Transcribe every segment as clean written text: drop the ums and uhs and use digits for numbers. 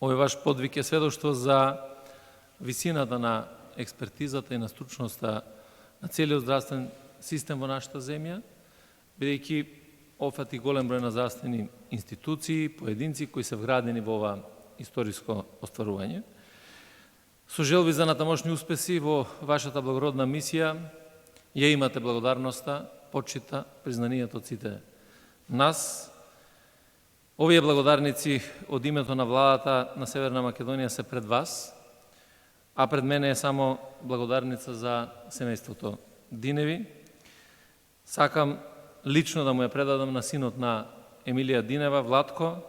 Овој ваш подвиг е сведоштво за висината на експертизата и на стручноста на целиот здравствен систем во нашата земја, бидејќи офати голем број на здравствени институции, поединци кои се вградени во ова историско остварување. Со желби за натамошни успеси во вашата благородна мисија, ја имате благодарноста, почита, признанието од сите нас. Овие благодарници од името на владата на Северна Македонија се пред вас, а пред мене е само благодарница за семејството Диневи. Сакам лично да му ја предадам на синот на Емилија Динева, Владко,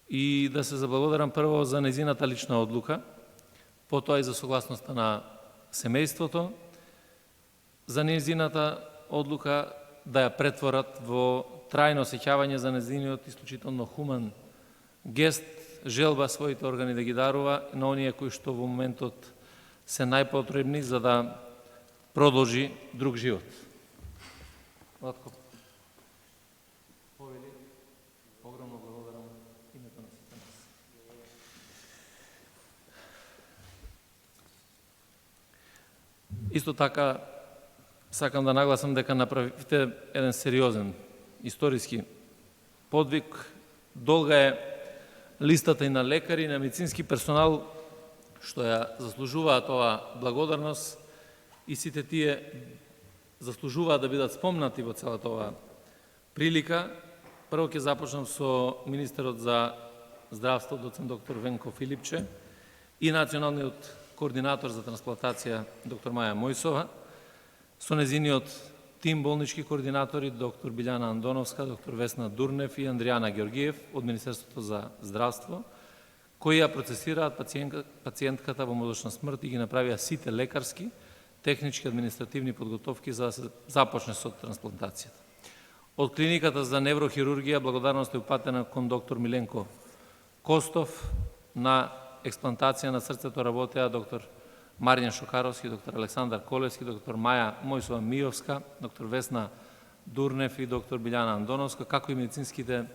и да се заблагодарам прво за незината лична одлука, потоа и за согласноста на семејството, за незината одлука да ја претворат во трајно осеќавање за незиниот исклучително хуман гест, желба своите органи да ги дарува на оние кои што во моментот се најпотребни за да продолжи друг живот. Владко, повели, огромно благодарам името на сите нас. Исто така, сакам да нагласам дека направивте еден сериозен историски подвиг. Долга е листата и на лекари, и на медицински персонал што ја заслужуваат оваа благодарност и сите тие заслужуваат да бидат спомнати во целата оваа прилика. Прво ќе започнам со министерот за здравство, доцент доктор Венко Филипче, и националниот координатор за трансплантација доктор Маја Мојсова, со незиниот тим болнички координатори доктор Билјана Андоновска, доктор Весна Дурнев и Андријана Георгиев од Министерството за здравство, кои ја процесираат пациентката во мозочна смрт и ги направија сите лекарски, технички, административни подготовки за да се започне со трансплантацијата. Од клиниката за неврохирургија благодарност е упатена кон доктор Миленко Костов, на експлантација на срцето работеа доктор Маријан Шокаровски, доктор Александар Колевски, доктор Маја Мојсова Миовска, доктор Весна Дурнев и доктор Билјана Андоновска, како и медицинските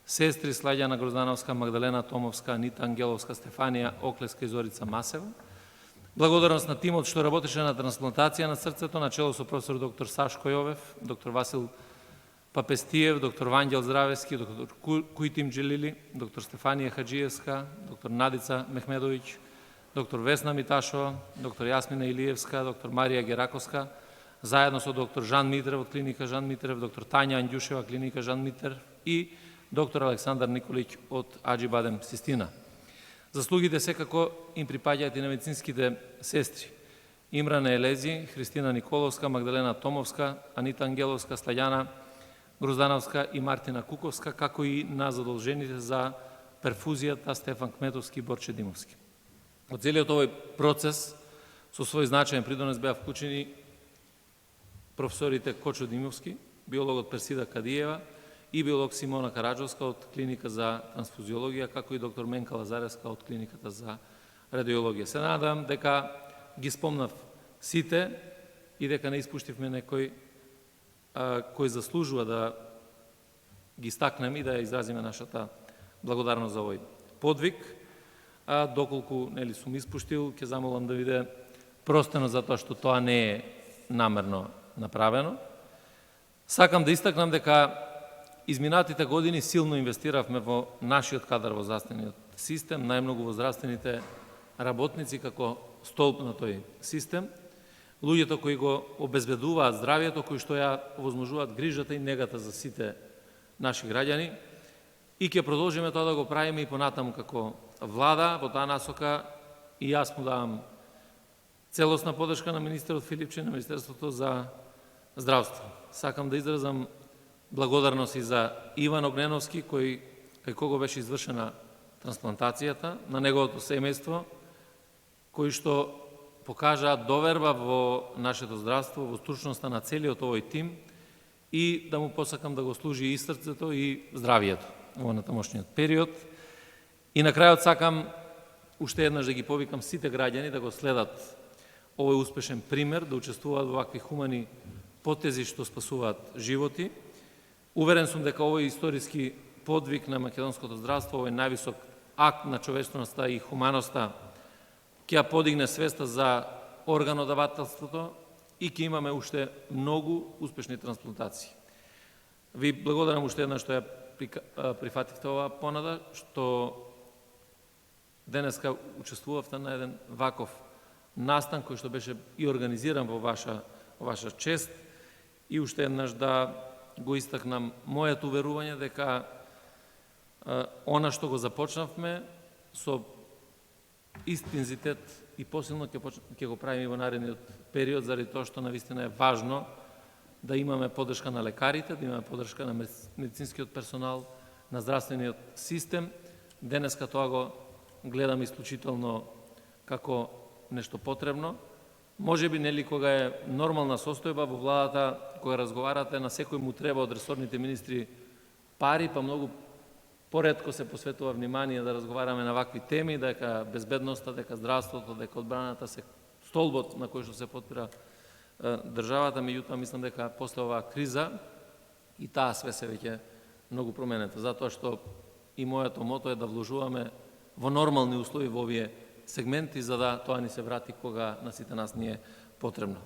сестри Слаѓана Гроздановска, Магдалена Томовска, Анита Ангеловска, Стефанија Оклеска и Зорица Масева. Благодарност на тимот што работеше на трансплантација на срцето, начело со професор доктор Сашко Јовев, доктор Васил Папестиев, доктор Ванѓел Здравески, доктор Кујтим Джилили, доктор Стефанија Хаджиевска, доктор Надица Мехмедовиќ, доктор Весна Миташова, доктор Јасмина Илиевска, доктор Марија Гераковска, заедно со доктор Жан Митрев од клиника Жан Митрев, доктор Тања Андјушева, клиника Жан Митрев и доктор Александар Николиќ од Аџи Бадем Систина. Заслугите секако им припаѓаат и на медицинските сестри Имрана Елези, Христина Николовска, Магдалена Томовска, Анита Ангеловска, Слаѓана Гроздановска и Мартина Куковска, како и на задолжените за перфузијата Стефан Кметовски и Борче Димовски. Од целиот овој процес со свој значаен придонес беа вклучени професорите Кочо Димовски, биологот Персида Кадиева и биолог Симона Караджовска од клиника за трансфузиологија, како и доктор Менка Лазаревска од клиниката за радиологија. Се надам дека ги спомнав сите и дека не испуштивме некој кој заслужува да ги стакнеме и да ја изразиме нашата благодарност за овој подвиг. А доколку нели сум испуштил, ќе замолам да биде простено затоа што тоа не е намерно направено. Сакам да истакнам дека изминатите години силно инвестиравме во нашиот кадар во здравствениот систем, најмногу во здравствените работници како столб на тој систем, луѓето кои го обезбедуваат здравието, кои што ја овозможуваат грижата и негата за сите наши граѓани, и ќе продолжиме тоа да го правиме и понатаму како влада. Во таа насока и јас му давам целосна подршка на министерот Филипче, на Министерството за здравство. Сакам да изразам благодарност и за Иван Огненовски, кај кого беше извршена трансплантацијата, на неговото семејство, кои што покажаат доверба во нашето здравство, во стручноста на целиот овој тим, и да му посакам да го служи и срцето и здравието во натамошниот период. И на крајот сакам уште еднаш да ги повикам сите граѓани да го следат овој успешен пример, да учествуваат во вакви хумани потези што спасуваат животи. Уверен сум дека овој историски подвиг на македонското здравство, овој највисок акт на човечноста и хуманоста ќе ја подигне свеста за органодавателството и ќе имаме уште многу успешни трансплантации. Ви благодарам уште еднаш што ја прифативте оваа понуда, што денеска учествувавте на еден ваков настан кој што беше и организиран во ваша чест, и уште еднаш да го истакнам моето уверување дека она што го започнавме со интензитет и посилно ќе го правиме во наредниот период, заради тоа што навистина е важно да имаме поддршка на лекарите, да имаме поддршка на медицинскиот персонал, на здравствениот систем. Денеска тоа го гледам исклучително како нешто потребно. Може би, нели, кога е нормална состојба во владата, кога разговарате, на секој му треба од ресорните министри пари, па многу поретко се посветува внимание да разговараме на вакви теми, дека безбедноста, дека здравството, дека одбраната се столбот на кој што се потпира државата. Меѓутоа, мислам дека после оваа криза и таа све се веќе многу променета. Затоа што и моето мото е да вложуваме во нормални услови во овие сегменти, за да тоа ни се врати кога на сите нас ни е потребно.